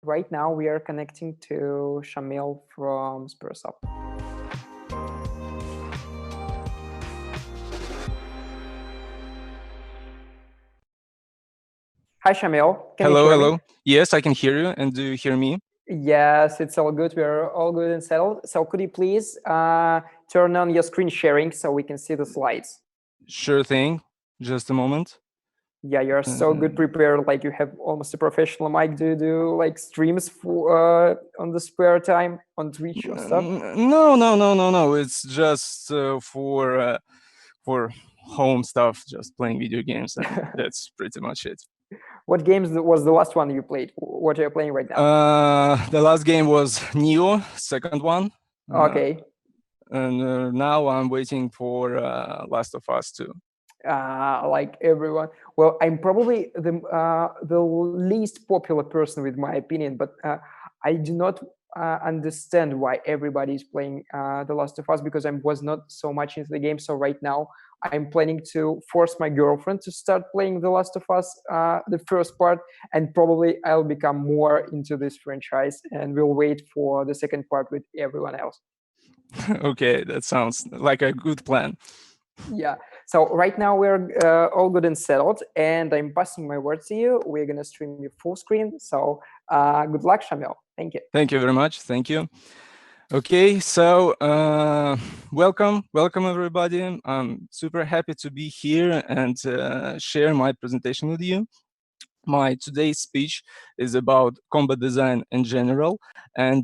right now we are connecting to Shamil from Sperasoft. Hi, Shamil. Can you Hello, hear me? hello. Yes, I can hear you. And do you hear me? Yes, it's all good. We are all good and settled. So could you please turn on your screen sharing so we can see the slides? Sure thing. Just a moment. Yeah, you're so good prepared. Like you have almost a professional mic. Do you do like streams for on the spare time on Twitch or stuff? No. It's just for home stuff, just playing video games, and that's pretty much it. What games was the last one you played? What are you playing right now? The last game was Neo, second one. Okay. And now I'm waiting for Last of Us 2. Like everyone. Well, I'm probably the least popular person with my opinion, but I do not understand why everybody is playing The Last of Us, because I was not so much into the game. So right now I'm planning to force my girlfriend to start playing The Last of Us, the first part, and probably I'll become more into this franchise, and we'll wait for the second part with everyone else. Okay, that sounds like a good plan. Yeah. So right now we're all good and settled, and I'm passing my word to you. We're gonna stream you full screen. So good luck, Shamil. Thank you. Thank you very much. Thank you. Okay, so welcome everybody. I'm super happy to be here and share my presentation with you. My today's speech is about combat design in general, and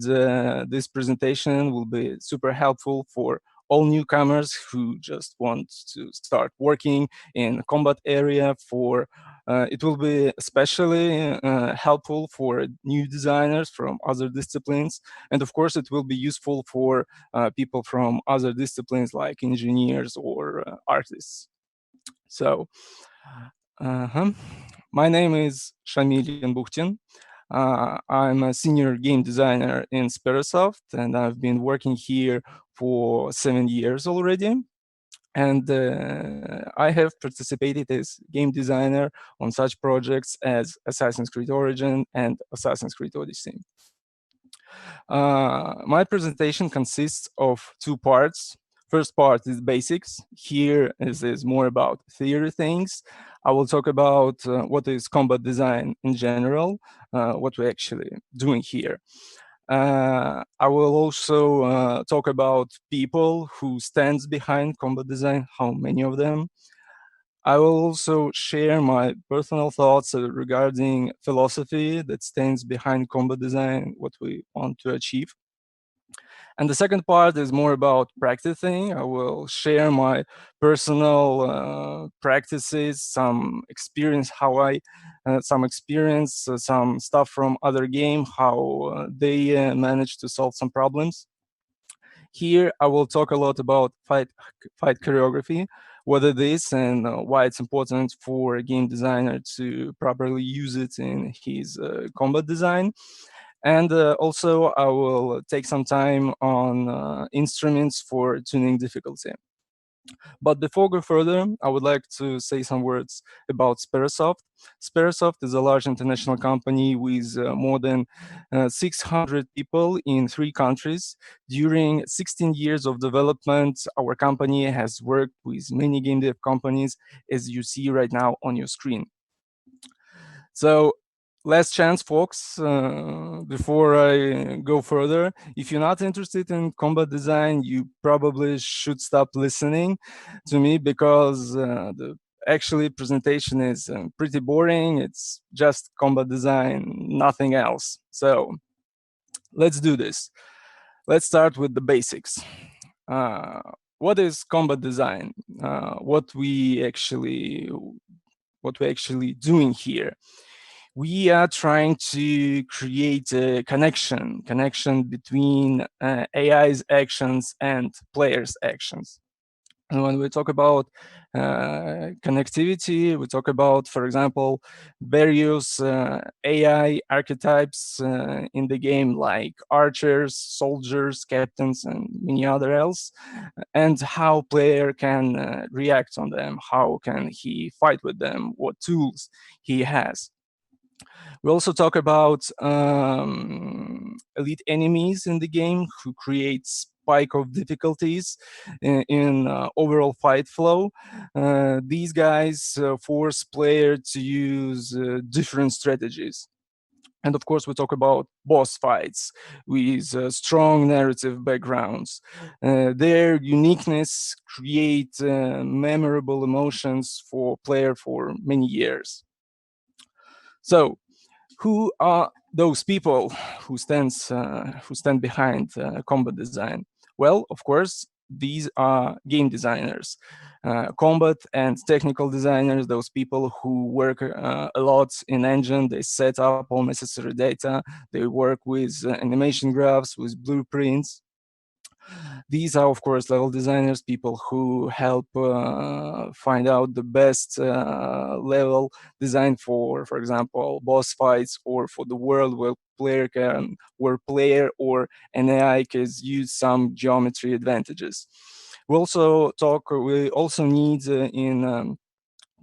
this presentation will be super helpful for all newcomers who just want to start working in combat area. It will be especially helpful for new designers from other disciplines, and of course it will be useful for people from other disciplines like engineers or artists. So my name is Shamil Yanbukhtin. I'm a senior game designer in Sperasoft, and I've been working here for 7 years already. And I have participated as game designer on such projects as Assassin's Creed Origin and Assassin's Creed Odyssey. My presentation consists of two parts. First part is basics. Here is more about theory things. I will talk about what is combat design in general, what we're actually doing here. I will also talk about people who stands behind combat design, how many of them. I will also share my personal thoughts regarding philosophy that stands behind combat design, what we want to achieve. And the second part is more about practicing. I will share my personal practices, some experience, some stuff from other game, how they managed to solve some problems. Here, I will talk a lot about fight choreography, what it is and why it's important for a game designer to properly use it in his combat design. And also, I will take some time on instruments for tuning difficulty. But before we go further, I would like to say some words about Sperasoft. Sperasoft is a large international company with more than 600 people in 3 countries. During 16 years of development, our company has worked with many game dev companies, as you see right now on your screen. So last chance, folks, before I go further. If you're not interested in combat design, you probably should stop listening to me, because the actually presentation is pretty boring. It's just combat design, nothing else. So let's do this. Let's start with the basics. What is combat design? What we actually doing here? We are trying to create a connection between AI's actions and players' actions. And when we talk about connectivity, we talk about, for example, various AI archetypes in the game, like archers, soldiers, captains, and many other else, and how player can react on them, how can he fight with them, what tools he has. We also talk about elite enemies in the game who create spike of difficulties in overall fight flow. These guys force player to use different strategies. And of course, we talk about boss fights with strong narrative backgrounds. Their uniqueness create memorable emotions for player for many years. So, who are those people who stand behind combat design? Well, of course, these are game designers, combat and technical designers. Those people who work a lot in engine. They set up all necessary data. They work with animation graphs, with blueprints. These are, of course, level designers, people who help find out the best level design for example, boss fights, or for the world where player or an AI can use some geometry advantages. We also need in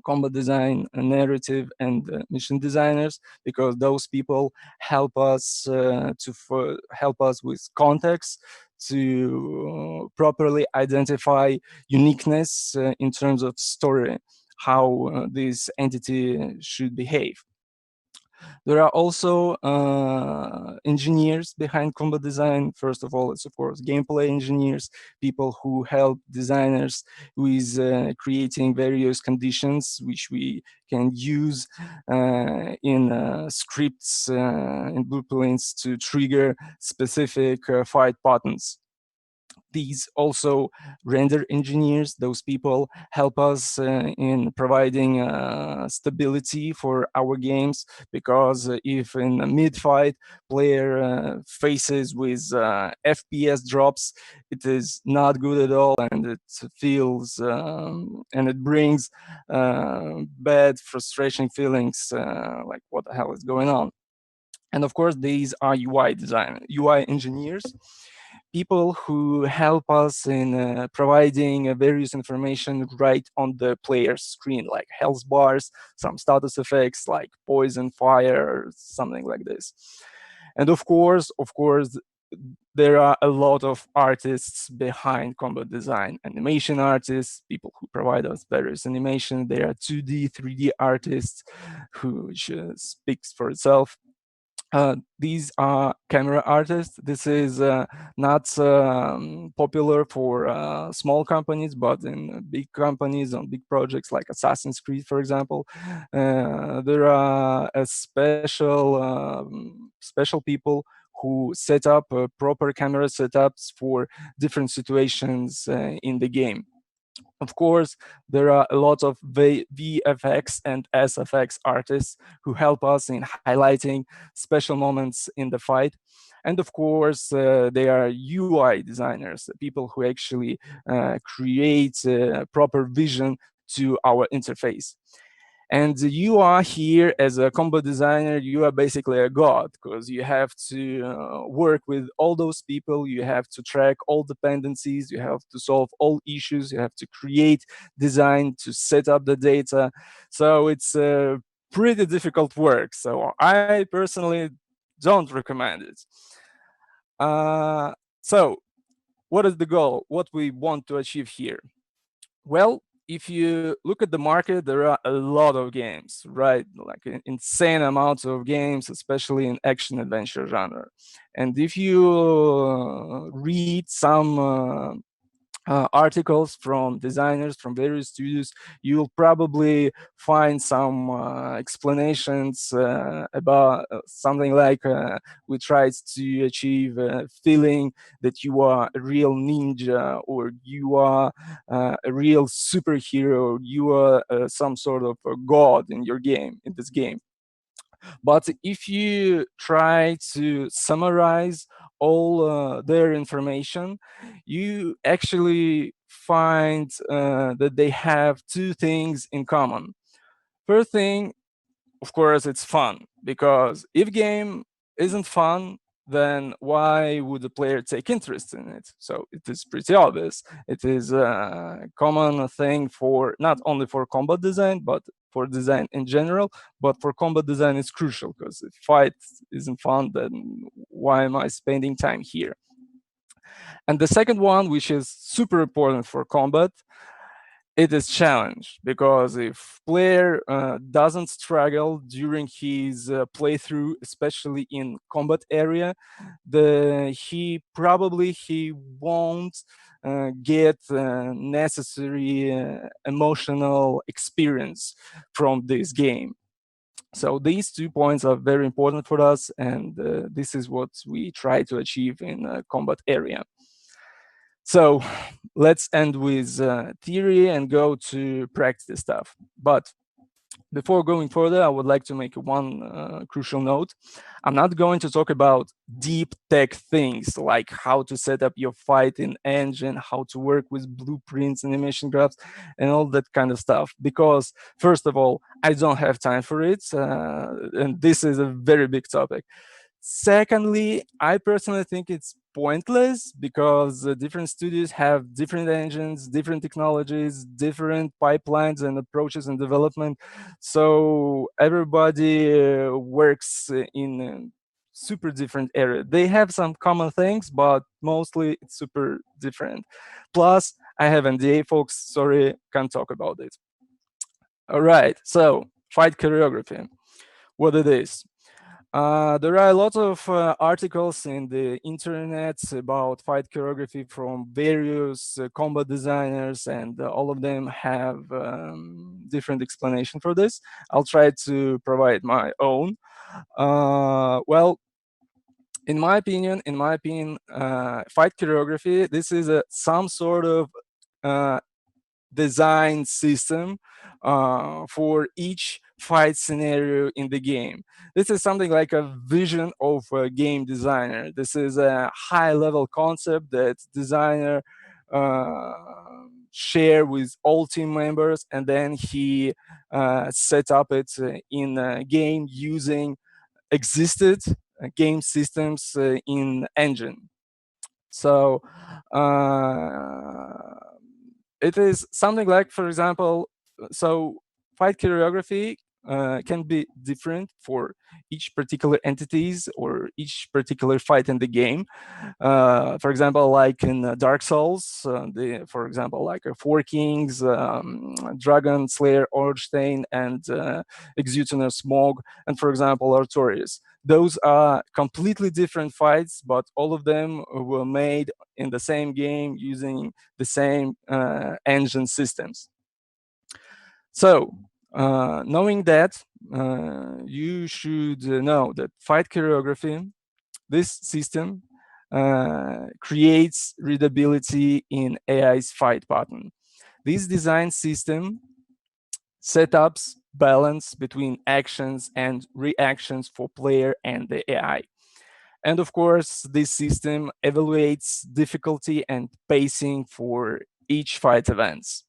combat design, narrative, and mission designers, because those people help us help us with context to properly identify uniqueness in terms of story, how this entity should behave. There are also engineers behind combat design. First of all, it's of course gameplay engineers, people who help designers with creating various conditions which we can use in scripts and blueprints to trigger specific fight patterns. These also render engineers, those people help us in providing stability for our games, because if in a mid-fight player faces with FPS drops, it is not good at all, and it feels and it brings bad frustration feelings, like what the hell is going on. And of course, these are UI engineers, people who help us in providing various information right on the player's screen, like health bars, some status effects like poison, fire, something like this. And of course, there are a lot of artists behind combat design: animation artists, people who provide us various animation. There are 2D, 3D artists, which speaks for itself. These are camera artists. This is not popular for small companies, but in big companies on big projects like Assassin's Creed, for example, there are a special people who set up proper camera setups for different situations in the game. Of course, there are a lot of VFX and SFX artists who help us in highlighting special moments in the fight. And of course, they are UI designers, people who actually create proper vision to our interface. And you are here as a combo designer, you are basically a god, because you have to work with all those people, you have to track all dependencies, you have to solve all issues, you have to create design, to set up the data. So it's pretty difficult work. So I personally don't recommend it. So what is the goal? What we want to achieve here? Well, if you look at the market, there are a lot of games, right? Like insane amounts of games, especially in action adventure genre. And if you read some articles from designers from various studios, you'll probably find some explanations about something like we tried to achieve a feeling that you are a real ninja, or you are a real superhero, you are some sort of a god in your game, in this game. But if you try to summarize all their information, you actually find that they have two things in common. First thing, of course, it's fun, because if game isn't fun, then why would the player take interest in it? So it is pretty obvious. It is a common thing for not only for combat design, but for design in general, but for combat design it's crucial, because if fight isn't fun, then why am I spending time here? And the second one, which is super important for combat, it is challenge, because if player doesn't struggle during his playthrough, especially in combat area, he won't get necessary emotional experience from this game. So these 2 points are very important for us, and this is what we try to achieve in combat area. So let's end with theory and go to practice stuff. But before going further, I would like to make one crucial note. I'm not going to talk about deep tech things like how to set up your fighting engine, how to work with blueprints, animation graphs, and all that kind of stuff. Because, first of all, I don't have time for it, and this is a very big topic. Secondly, I personally think it's pointless, because different studios have different engines, different technologies, different pipelines and approaches in development. So everybody works in a super different area. They have some common things, but mostly it's super different. Plus, I have NDA, folks. Sorry, can't talk about it. All right, so fight choreography. What it is? There are a lot of articles in the internet about fight choreography from various combat designers, and all of them have different explanation for this. I'll try to provide my own. Well, fight choreography, this is some sort of uh, design system for each fight scenario in the game. This is something like a vision of a game designer. This is a high level concept that designer uh, share with all team members, and then he set up it in a game using existed game systems in engine. So uh, it is something like, for example, so fight choreography can be different for each particular entities or each particular fight in the game. For example, like in Dark Souls, for example, like Four Kings, Dragon Slayer, Orstein, and Executioner Smog, and for example, Artorias. Those are completely different fights, but all of them were made in the same game using the same engine systems. So, knowing that, you should know that fight choreography, this system, creates readability in AI's fight pattern. This design system setups balance between actions and reactions for player and the AI. And of course, this system evaluates difficulty and pacing for each fight events.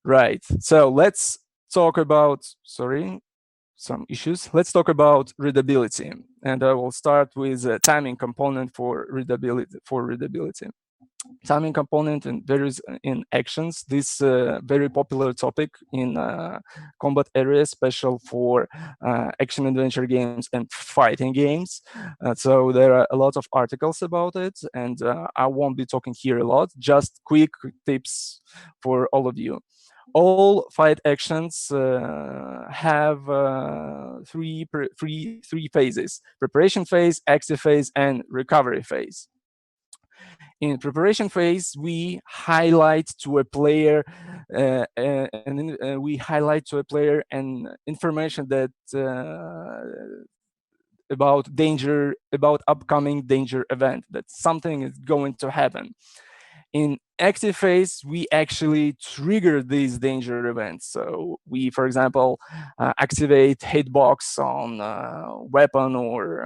Right. So let's talk about, sorry, some issues. Let's talk about readability. And I will start with a timing component for readability. Timing component and varies in actions. This very popular topic in combat areas, special for action adventure games and fighting games. So there are a lot of articles about it, and I won't be talking here a lot. Just quick tips for all of you. All fight actions have three phases: preparation phase, active phase, and recovery phase. In preparation phase, we highlight to a player and information that about danger, about upcoming danger event, that something is going to happen. In active phase, we actually trigger these danger events. So we, for example, activate hitbox on weapon or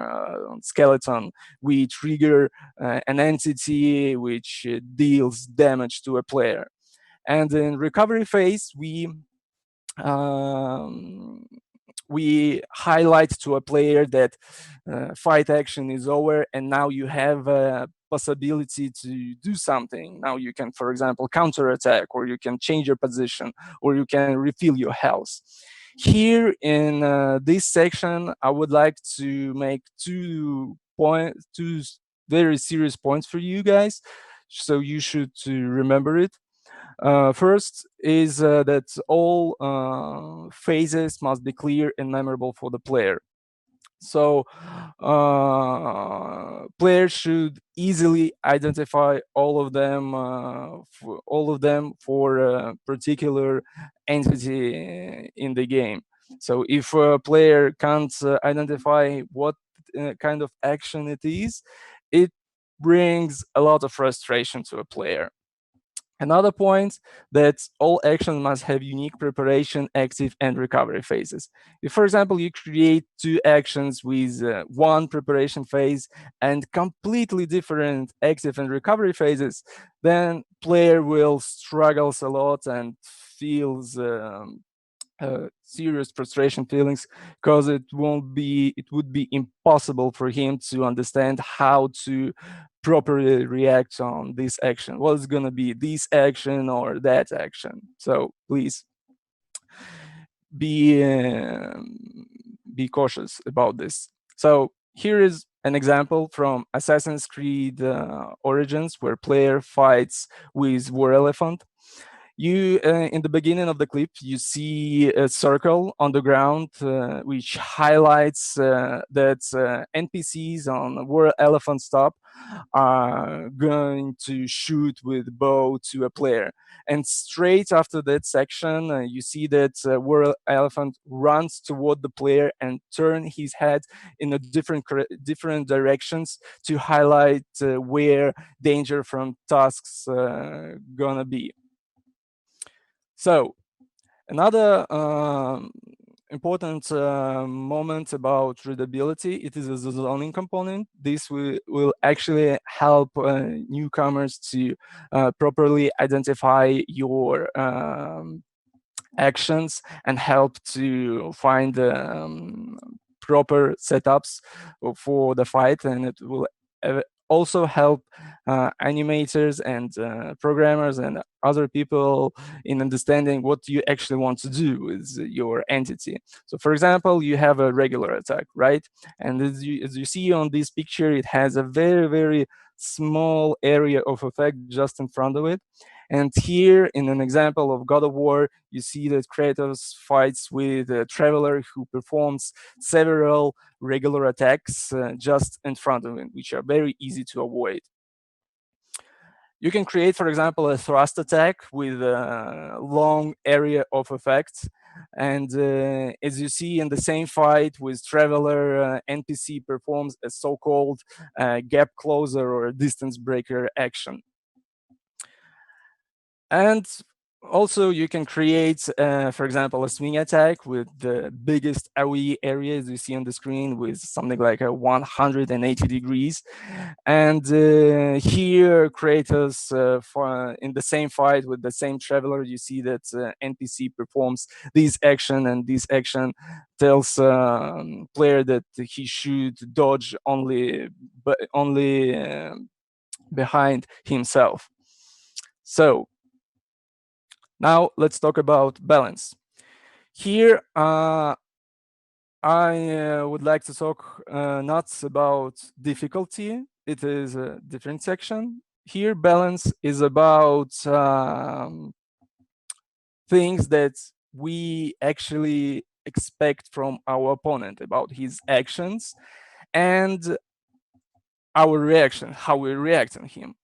on skeleton. We trigger an entity which deals damage to a player. And in recovery phase, um, we highlight to a player that fight action is over and now you have a possibility to do something. Now you can, for example, counter attack, or you can change your position, or you can refill your health. Here in this section, I would like to make two very serious points for you guys, so you should to remember it. First is that all phases must be clear and memorable for the player. So players should easily identify all of them for a particular entity in the game. So if a player can't identify what kind of action it is, it brings a lot of frustration to a player. Another point, that all actions must have unique preparation, active, and recovery phases. If, for example, you create two actions with one preparation phase and completely different active and recovery phases, then player will struggles a lot and feels serious frustration feelings, because it would be impossible for him to understand how to properly react on this action. What's going to be this action or that action? So please be be cautious about this. So here is an example from Assassin's Creed Origins, where player fights with war elephant. You in the beginning of the clip, you see a circle on the ground, which highlights that NPCs on War Elephant Stop are going to shoot with bow to a player. And straight after that section, you see that War Elephant runs toward the player and turn his head in a different directions to highlight where danger from tasks gonna be. So another important moment about readability, it is a zoning component. This will actually help newcomers to properly identify your actions and help to find proper setups for the fight, and it will also help animators and programmers and other people in understanding what you actually want to do with your entity. So for example, you have a regular attack, right? And as you see on this picture, it has a very small area of effect just in front of it. And here, in an example of God of War, you see that Kratos fights with a traveler who performs several regular attacks just in front of him, which are very easy to avoid. You can create, for example, a thrust attack with a long area of effects. And as you see in the same fight with Traveler, NPC performs a so-called gap closer or distance breaker action. And also you can create, for example, a swing attack with the biggest AoE areas you see on the screen with something like a 180 degrees. And here Kratos, in the same fight with the same Traveler, you see that NPC performs this action, and this action tells player that he should dodge only behind himself. So now let's talk about balance. Here, I would like to talk not about difficulty. It is a different section. Here, balance is about things that we actually expect from our opponent, about his actions and our reaction, how we react on him.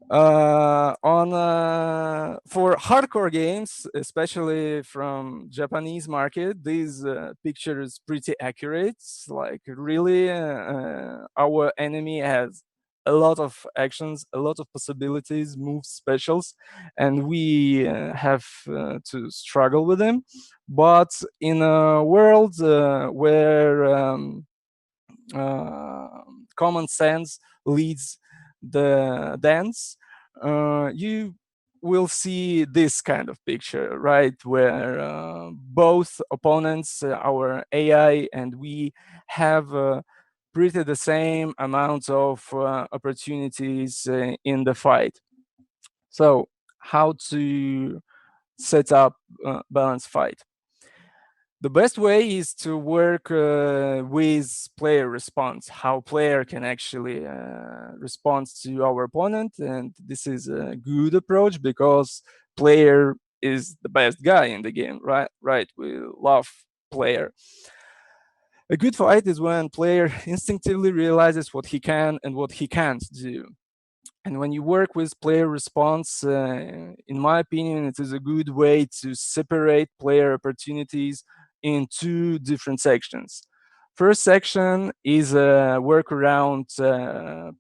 For hardcore games, especially from Japanese market, this picture is pretty accurate. Like really, our enemy has a lot of actions, a lot of possibilities, moves, specials, and we have to struggle with them. But in a world where common sense leads the dance, you we'll see this kind of picture, right, where both opponents, our AI and we, have pretty the same amount of opportunities in the fight. So how to set up balanced fight? The best way is to work with player response, how player can actually respond to our opponent. And this is a good approach because player is the best guy in the game, right? Right, we love player. A good fight is when player instinctively realizes what he can and what he can't do. And when you work with player response, in my opinion, it is a good way to separate player opportunities in two different sections. First section is a work around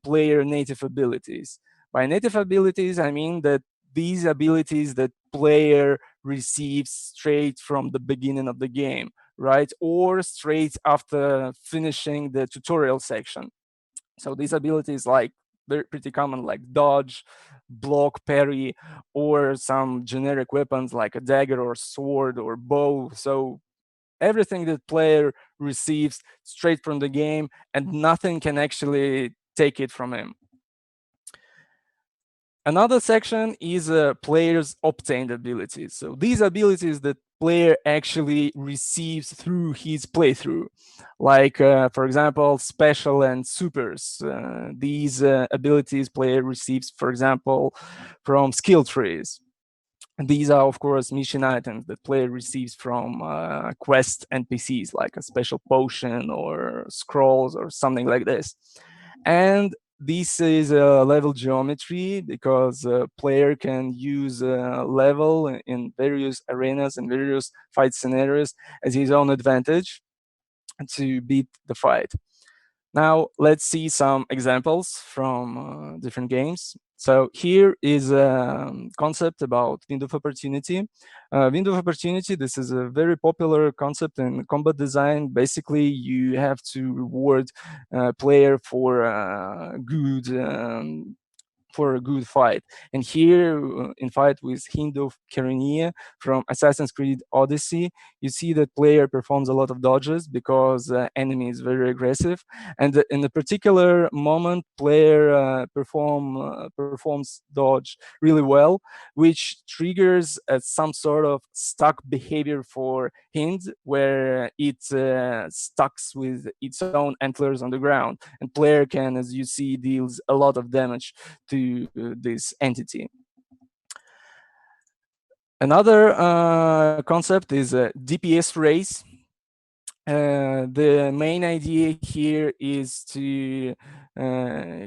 player native abilities. By native abilities, I mean that these abilities that player receives straight from the beginning of the game, right? Or straight after finishing the tutorial section. So these abilities, like, they're pretty common, like dodge, block, parry, or some generic weapons like a dagger or sword or bow. So everything that player receives straight from the game, and nothing can actually take it from him. Another section is player's obtained abilities. So these abilities that player actually receives through his playthrough, like for example, special and supers. These abilities player receives, for example, from skill trees. And these are, of course, mission items that player receives from quest NPCs, like a special potion or scrolls or something like this. And this is a level geometry because player can use level in various arenas and various fight scenarios as his own advantage to beat the fight. Now let's see some examples from different games. So here is a concept about window of opportunity. Window of opportunity, this is a very popular concept in combat design. Basically, you have to reward player for a good fight. And here, in fight with Hindov Kerenia from Assassin's Creed Odyssey, you see that player performs a lot of dodges because enemy is very aggressive. And in a particular moment, player performs dodge really well, which triggers some sort of stuck behavior for Hind, where it stucks with its own antlers on the ground. And player can, as you see, deals a lot of damage to this entity. Another concept is a DPS race. The main idea here is to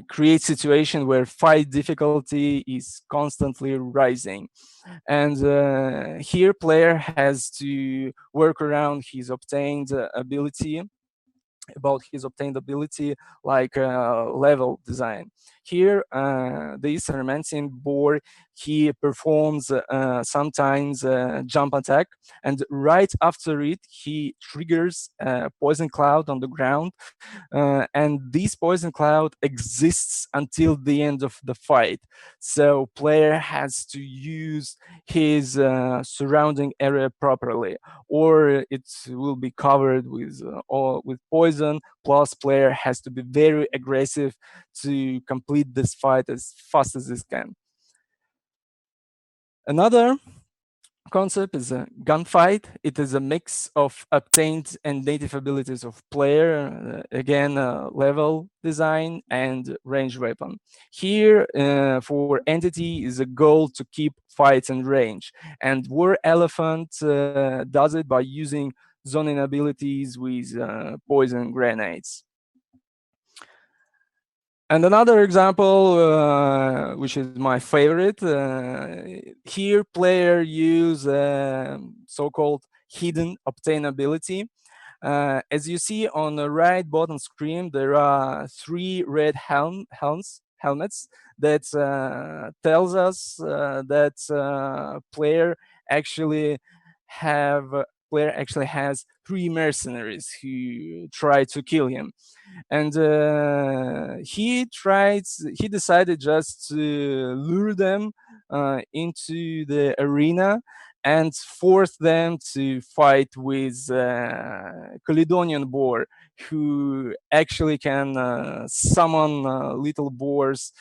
create situation where fight difficulty is constantly rising. And here player has to work around his obtained ability, about his obtained ability, like level design. Here, the Sarmentian boar, he performs sometimes jump attack, and right after it, he triggers poison cloud on the ground, and this poison cloud exists until the end of the fight. So player has to use his surrounding area properly, or it will be covered with all with poison. Plus, player has to be very aggressive to complete this fight as fast as it can. Another concept is a gunfight. It is a mix of obtained and native abilities of player, again, level design and range weapon. Here, for entity is a goal to keep fights and range. And War Elephant does it by using zoning abilities with poison grenades. And another example, which is my favorite, here player use so-called hidden obtainability. As you see on the right bottom screen, there are three red helmets that tells us that have player actually has three mercenaries who try to kill him. And he decided just to lure them into the arena and force them to fight with Caledonian boar, who actually can summon little boars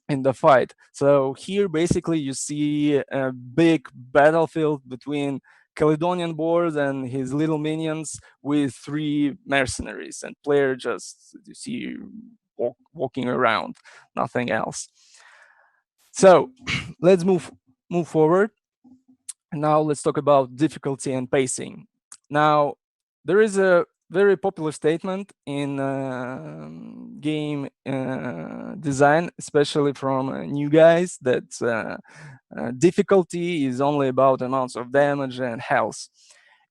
in the fight. So here basically you see a big battlefield between Caledonian board and his little minions with three mercenaries, and player just you see walking around, nothing else. So let's move forward. Now let's talk about difficulty and pacing. Now there is a very popular statement in game design, especially from new guys, that difficulty is only about amounts of damage and health.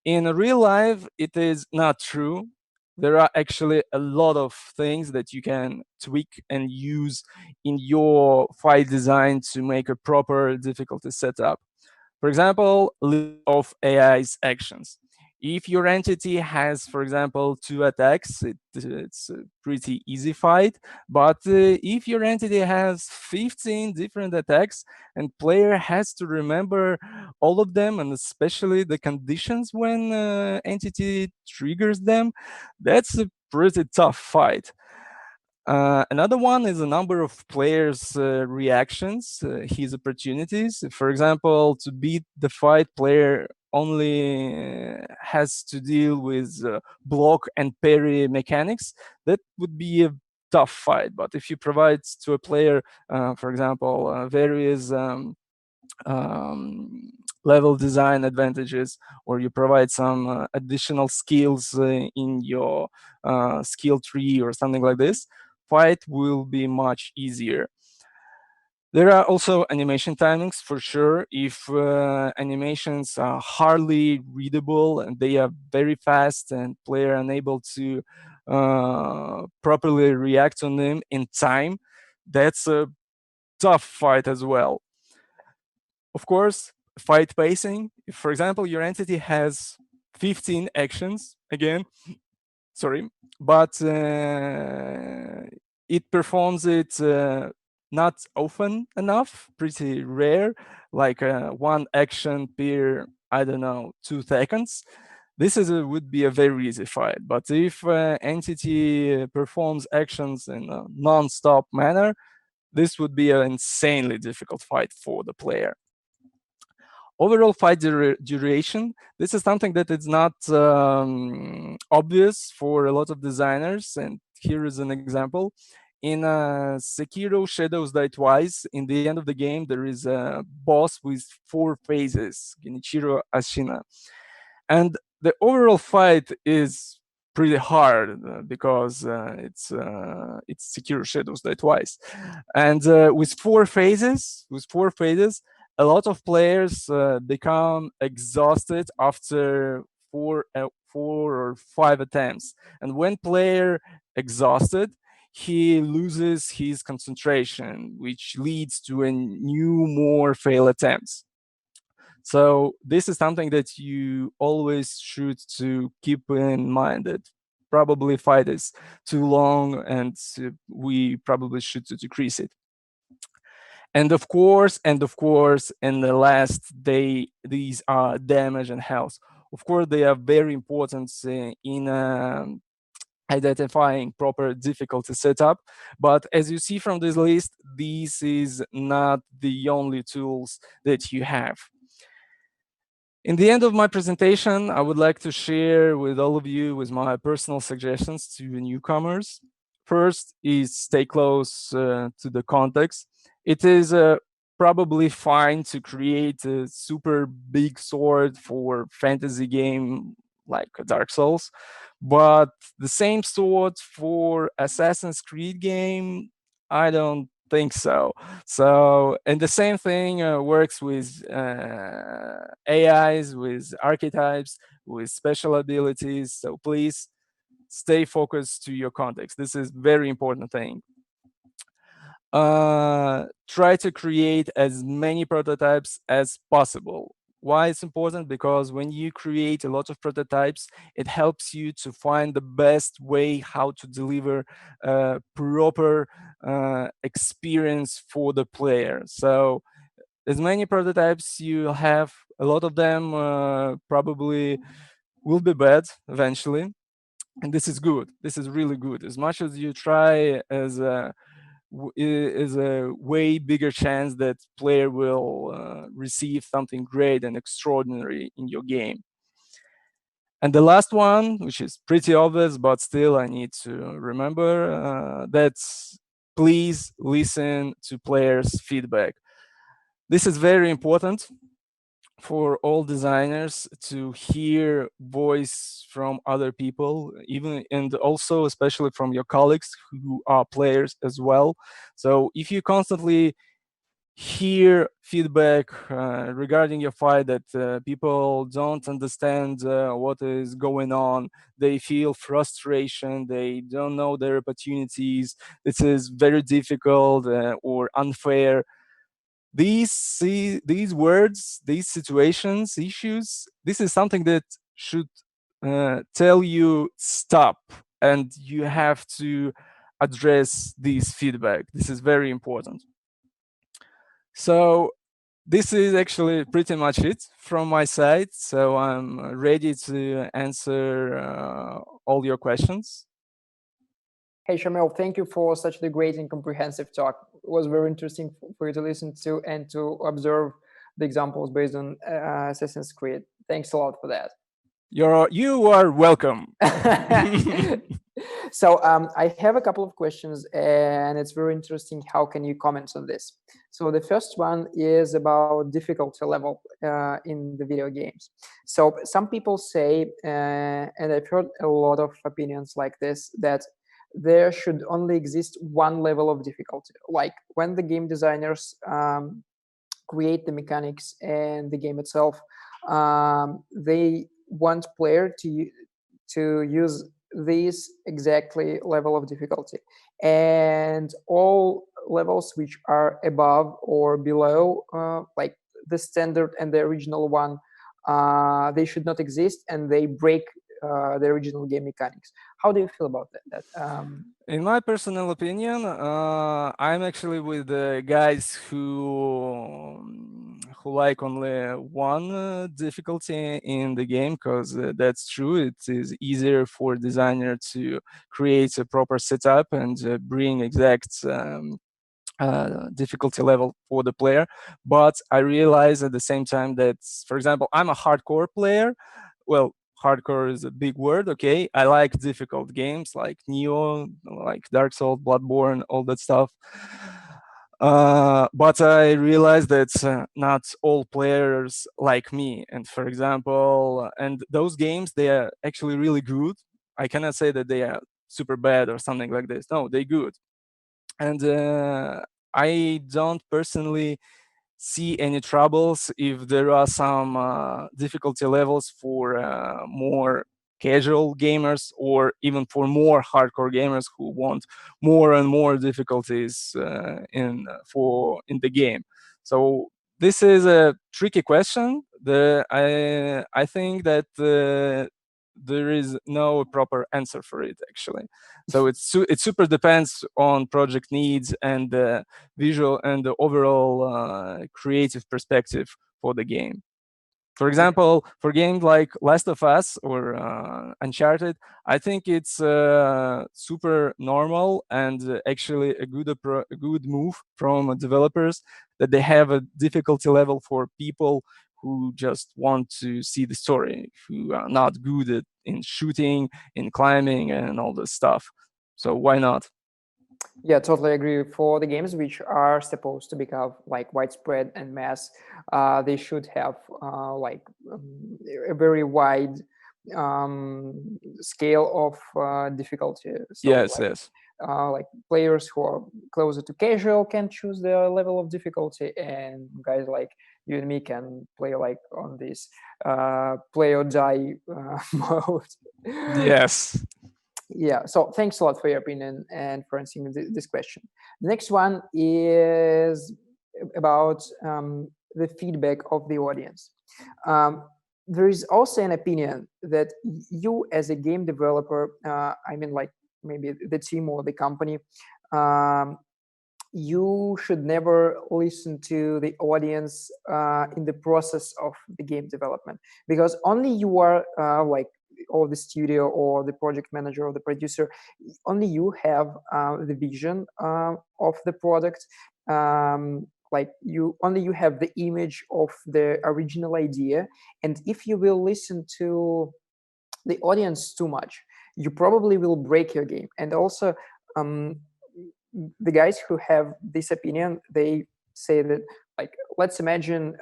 In real life, it is not true. There are actually a lot of things that you can tweak and use in your fight design to make a proper difficulty setup. For example, list of AI's actions. If your entity has, for example, two attacks, it's a pretty easy fight. But if your entity has 15 different attacks and player has to remember all of them, and especially the conditions when entity triggers them, that's a pretty tough fight. Another one is a number of players' reactions, his opportunities. For example, to beat the fight, player only has to deal with block and parry mechanics. That would be a tough fight. But if you provide to a player, for example, various um, level design advantages, or you provide some additional skills in your skill tree or something like this, fight will be much easier. There are also animation timings for sure. If animations are hardly readable and they are very fast and player unable to properly react on them in time, that's a tough fight as well. Of course, fight pacing. If, for example, your entity has 15 actions, again, sorry, but it performs it not often enough, pretty rare, like one action per, I don't know, 2 seconds. This would be a very easy fight. But if entity performs actions in a non-stop manner, this would be an insanely difficult fight for the player. Overall fight duration, this is something that is not obvious for a lot of designers, and here is an example. In Sekiro Shadows Die Twice, in the end of the game, there is a boss with 4 phases, Genichiro Ashina. And the overall fight is pretty hard because it's Sekiro Shadows Die Twice, and with 4 phases, a lot of players become exhausted after 4 or 5 attempts. And when player exhausted, he loses his concentration, which leads to a new more fail attempts. So this is something that you always should to keep in mind, that probably fight is too long and we probably should to decrease it. And of course, in the last day, these are damage and health. Of course, they are very important in identifying proper difficulty setup. But as you see from this list, this is not the only tools that you have. In the end of my presentation, I would like to share with all of you with my personal suggestions to newcomers. First is stay close to the context. It is probably fine to create a super big sword for fantasy game like Dark Souls, but the same sword for Assassin's Creed game, I don't think so. So, and the same thing works with AIs, with archetypes, with special abilities. So please stay focused to your context. This is very important thing. Try to create as many prototypes as possible. Why it's important? Because when you create a lot of prototypes, it helps you to find the best way how to deliver a proper experience for the player. So as many prototypes you have, a lot of them probably will be bad eventually, and this is good. This is really good. As much as you try, is a way bigger chance that player will receive something great and extraordinary in your game. And the last one, which is pretty obvious, but still I need to remember, that's please listen to players' feedback. This is very important for all designers to hear voice from other people, even and also especially from your colleagues who are players as well. So if you constantly hear feedback regarding your fight that people don't understand what is going on, they feel frustration, they don't know their opportunities, this is very difficult or unfair. These words, these situations, issues, this is something that should tell you stop, and you have to address these feedback. This is very important. So this is actually pretty much it from my side. So I'm ready to answer all your questions. Hey, Shamil, thank you for such a great and comprehensive talk. It was very interesting for you to listen to and to observe the examples based on Assassin's Creed. Thanks a lot for that. You are welcome. So I have a couple of questions, and it's very interesting. How can you comment on this? So the first one is about difficulty level in the video games. So some people say, and I've heard a lot of opinions like this, that there should only exist one level of difficulty. Like when the game designers create the mechanics and the game itself, they want player to use this exactly level of difficulty, and all levels which are above or below like the standard and the original one, they should not exist, and they break the original game mechanics. How do you feel about that? In my personal opinion, I'm actually with the guys who like only one difficulty in the game, because that's true. It is easier for designer to create a proper setup and bring exact difficulty level for the player. But I realize at the same time that, for example, I'm a hardcore player. Well, hardcore is a big word, okay? I like difficult games like Neo, like Dark Souls, Bloodborne, all that stuff. But I realized that not all players like me. And for example, and those games, they are actually really good. I cannot say that they are super bad or something like this. No, they're good. And I don't personally see any troubles if there are some difficulty levels for more casual gamers, or even for more hardcore gamers who want more and more difficulties in the game. So this is a tricky question. I think that there is no proper answer for it actually. So it super depends on project needs and the visual and the overall creative perspective for the game. For example, for games like Last of Us or Uncharted, I think it's super normal and actually a good move from developers that they have a difficulty level for people who just want to see the story, who are not good in shooting, in climbing, and all this stuff. So why not? Yeah, totally agree. For the games which are supposed to become like widespread and mass, they should have like a very wide scale of difficulty. So Yes, yes. like players who are closer to casual can choose their level of difficulty, and guys like you and me can play like on this play or die mode. Yes. Yeah, so thanks a lot for your opinion and for answering this question. The next one is about the feedback of the audience. um, there is also an opinion that you as a game developer, I mean like maybe the team or the company, um, you should never listen to the audience in the process of the game development, because only you are like, or the studio or the project manager or the producer, only you have the vision of the product. Like, you only you have the image of the original idea, and if you will listen to the audience too much, you probably will break your game. And also, um, the guys who have this opinion, they say that, like, let's imagine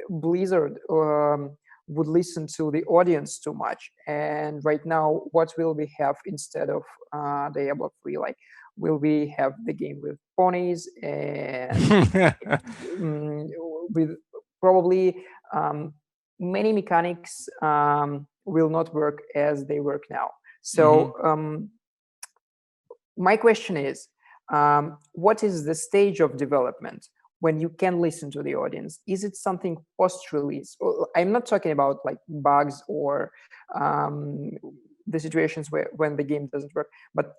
Blizzard would listen to the audience too much, and right now what will we have instead of Diablo 3? Like, will we have the game with ponies and mm, with probably um, many mechanics will not work as they work now. Hmm. So my question is, what is the stage of development when you can listen to the audience? Is it something post-release? I'm not talking about like bugs or um, the situations where when the game doesn't work, but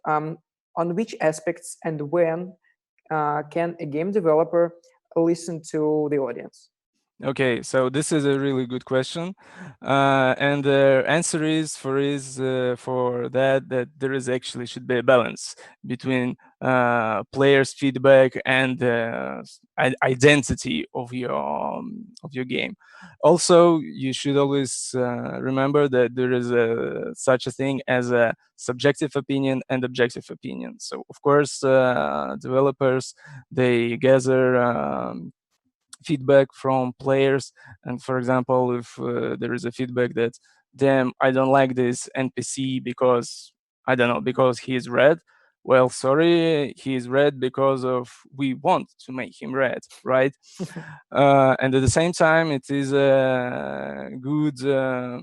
on which aspects and when can a game developer listen to the audience? Okay, so this is a really good question, and the answer is for that there is actually should be a balance between players' feedback and identity of your game. Also, you should always remember that there is such a thing as a subjective opinion and objective opinion. So, of course, developers, they gather feedback from players, and for example, if there is a feedback that, damn, I don't like this NPC because, I don't know, because he is red. Well, sorry, he is red because of we want to make him red, right? And at the same time, it is a good at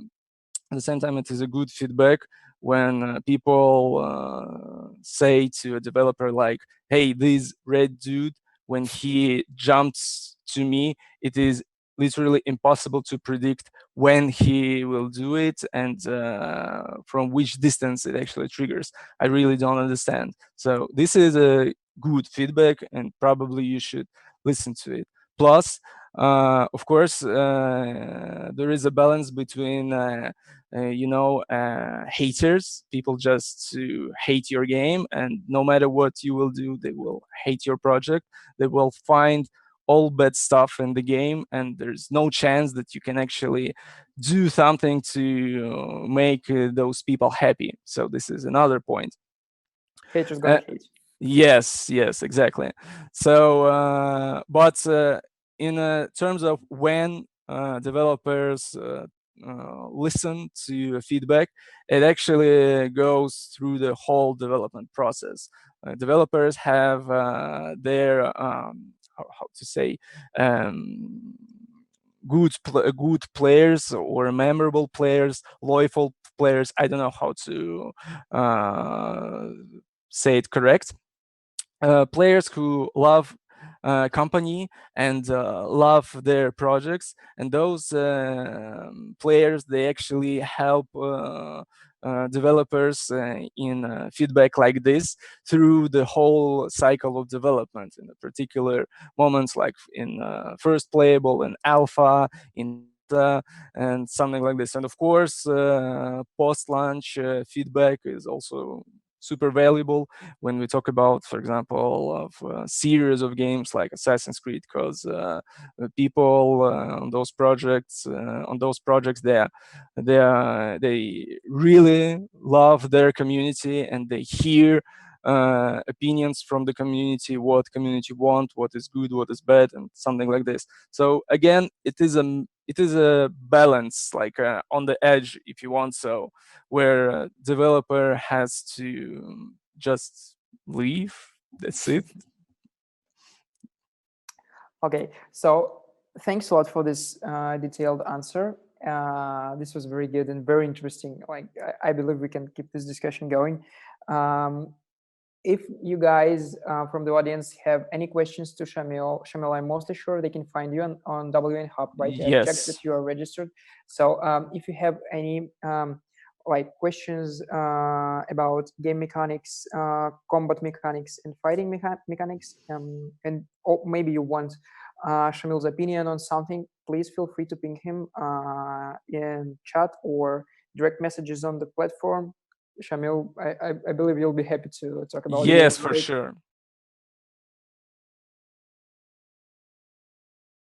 the same time, it is a good feedback when people say to a developer like, hey, this red dude, when he jumps to me, it is literally impossible to predict when he will do it and from which distance it actually triggers. I really don't understand. So this is a good feedback, and probably you should listen to it. Plus, of course, there is a balance between haters, people just to hate your game, and no matter what you will do, they will hate your project. They will find all bad stuff in the game, and there's no chance that you can actually do something to make those people happy. So this is another point. Haters gonna uh, hate. Yes, yes, exactly. So, but in terms of when developers listen to feedback, it actually goes through the whole development process. Developers have their how to say, um, good players or memorable players, loyal players. I don't know how to say it correct. Players who love company and love their projects, and those players, they actually help developers in feedback like this through the whole cycle of development, in the particular moments like in first playable and alpha, in beta, and something like this. And of course, post launch feedback is also super valuable when we talk about, for example, of a series of games like Assassin's Creed, because the people on those projects, they really love their community, and they hear opinions from the community, what community want, what is good, what is bad, and something like this. So again, it is a balance, like on the edge, if you want, so where a developer has to just leave. That's it. Okay, so thanks a lot for this detailed answer. This was very good and very interesting. Like, I believe we can keep this discussion going. Um, if you guys from the audience have any questions to Shamil, I'm mostly sure they can find you on WN Hub, right? I've checked Yes. that you are registered. So if you have any like questions about game mechanics, combat mechanics, and fighting mechanics, and maybe you want Shamil's opinion on something, please feel free to ping him in chat or direct messages on the platform. Shamil, I believe you'll be happy to talk about it a Yes, little for bit. sure.